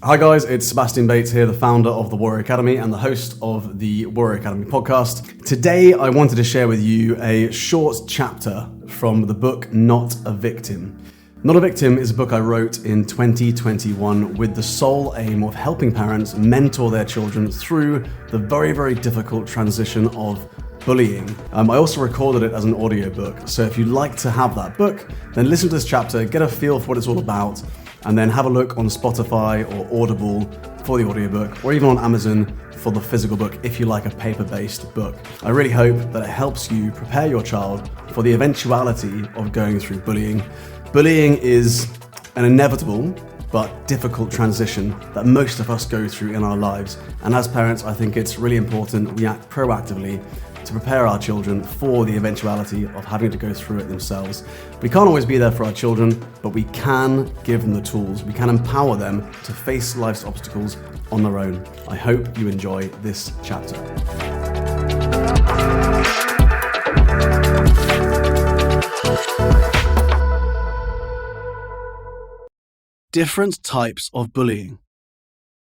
Hi guys, it's Sebastian Bates here, the founder of the Warrior Academy and the host of the Warrior Academy podcast. Today I wanted to share with you a short chapter from the book Not a Victim. Not a Victim is a book I wrote in 2021 with the sole aim of helping parents mentor their children through the very, very difficult transition of bullying. I also recorded it as an audiobook, so if you'd like to have that book, then listen to this chapter, get a feel for what it's all about, and then have a look on Spotify or Audible for the audiobook, or even on Amazon for the physical book if you like a paper-based book. I really hope that it helps you prepare your child for the eventuality of going through bullying. Bullying is an inevitable but difficult transition that most of us go through in our lives. And as parents, I think it's really important we act proactively to prepare our children for the eventuality of having to go through it themselves. We can't always be there for our children, but we can give them the tools. We can empower them to face life's obstacles on their own. I hope you enjoy this chapter. Different types of bullying.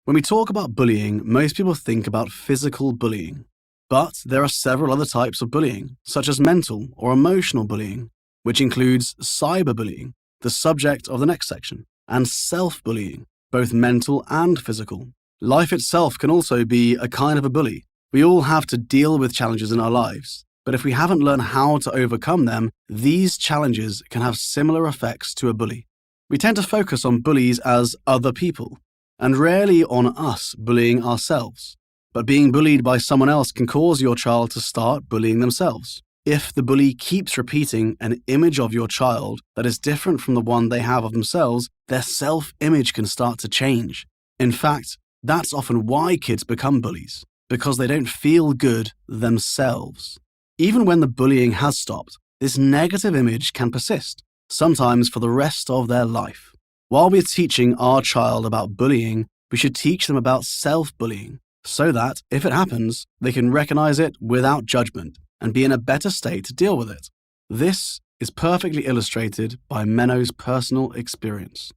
When we talk about bullying, most people think about physical bullying. But there are several other types of bullying, such as mental or emotional bullying, which includes cyberbullying, the subject of the next section, and self-bullying, both mental and physical. Life itself can also be a kind of a bully. We all have to deal with challenges in our lives, but if we haven't learned how to overcome them, these challenges can have similar effects to a bully. We tend to focus on bullies as other people, and rarely on us bullying ourselves. But being bullied by someone else can cause your child to start bullying themselves. If the bully keeps repeating an image of your child that is different from the one they have of themselves, their self-image can start to change. In fact, that's often why kids become bullies, because they don't feel good themselves. Even when the bullying has stopped, this negative image can persist, sometimes for the rest of their life. While we're teaching our child about bullying, we should teach them about self-bullying, so that, if it happens, they can recognize it without judgment and be in a better state to deal with it. This is perfectly illustrated by Menno's personal experience.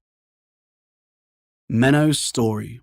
Menno's story.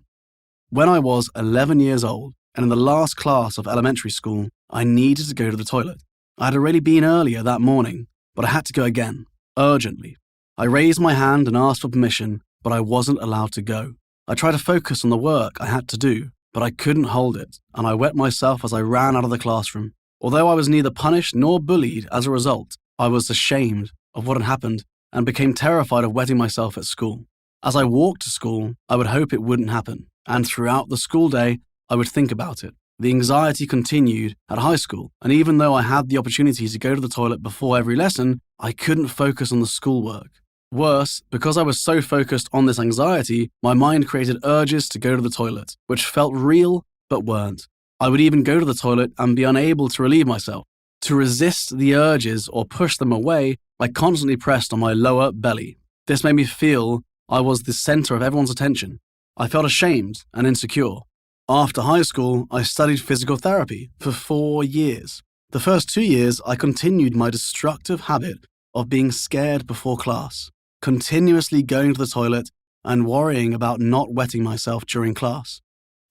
When I was 11 years old and in the last class of elementary school, I needed to go to the toilet. I had already been earlier that morning, but I had to go again, urgently. I raised my hand and asked for permission, but I wasn't allowed to go. I tried to focus on the work I had to do, but I couldn't hold it, and I wet myself as I ran out of the classroom. Although I was neither punished nor bullied as a result, I was ashamed of what had happened and became terrified of wetting myself at school. As I walked to school, I would hope it wouldn't happen, and throughout the school day, I would think about it. The anxiety continued at high school, and even though I had the opportunity to go to the toilet before every lesson, I couldn't focus on the schoolwork. Worse, because I was so focused on this anxiety, my mind created urges to go to the toilet, which felt real but weren't. I would even go to the toilet and be unable to relieve myself. To resist the urges or push them away, I constantly pressed on my lower belly. This made me feel I was the center of everyone's attention. I felt ashamed and insecure. After high school, I studied physical therapy for 4 years. The first 2 years, I continued my destructive habit of being scared before class, continuously going to the toilet and worrying about not wetting myself during class.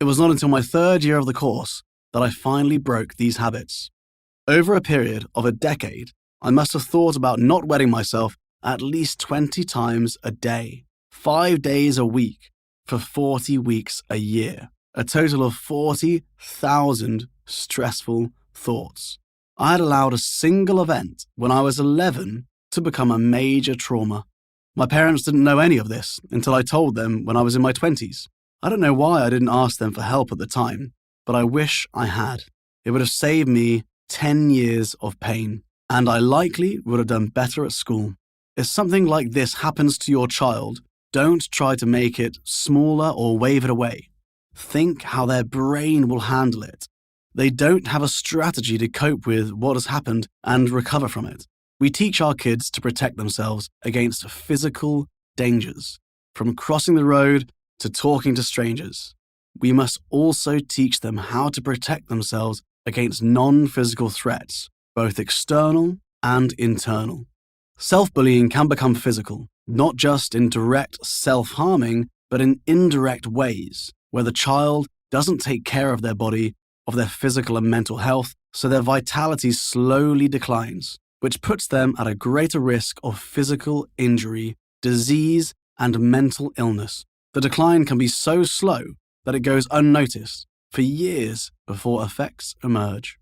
It was not until my 3rd year of the course that I finally broke these habits. Over a period of a decade, I must have thought about not wetting myself at least 20 times a day, 5 days a week, for 40 weeks a year, a total of 40,000 stressful thoughts. I had allowed a single event when I was 11 to become a major trauma. My parents didn't know any of this until I told them when I was in my 20s. I don't know why I didn't ask them for help at the time, but I wish I had. It would have saved me 10 years of pain, and I likely would have done better at school. If something like this happens to your child, don't try to make it smaller or wave it away. Think how their brain will handle it. They don't have a strategy to cope with what has happened and recover from it. We teach our kids to protect themselves against physical dangers, from crossing the road to talking to strangers. We must also teach them how to protect themselves against non-physical threats, both external and internal. Self-bullying can become physical, not just in direct self-harming, but in indirect ways, where the child doesn't take care of their body, of their physical and mental health, so their vitality slowly declines, which puts them at a greater risk of physical injury, disease, and mental illness. The decline can be so slow that it goes unnoticed for years before effects emerge.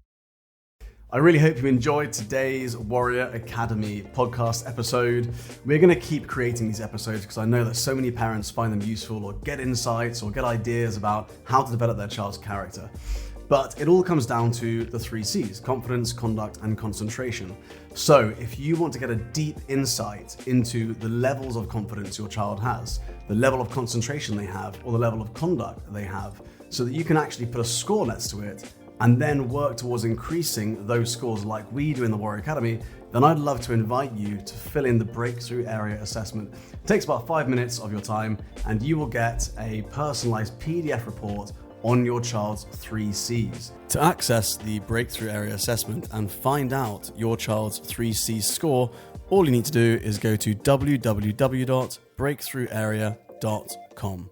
I really hope you enjoyed today's Warrior Academy podcast episode. We're going to keep creating these episodes because I know that so many parents find them useful or get insights or get ideas about how to develop their child's character. But it all comes down to the 3 C's: confidence, conduct, and concentration. So if you want to get a deep insight into the levels of confidence your child has, the level of concentration they have, or the level of conduct they have, so that you can actually put a score next to it and then work towards increasing those scores like we do in the Warrior Academy, then I'd love to invite you to fill in the Breakthrough Area Assessment. It takes about 5 minutes of your time, and you will get a personalized PDF report on your child's 3 C's. To access the Breakthrough Area Assessment and find out your child's 3 C's score, all you need to do is go to www.breakthrougharea.com.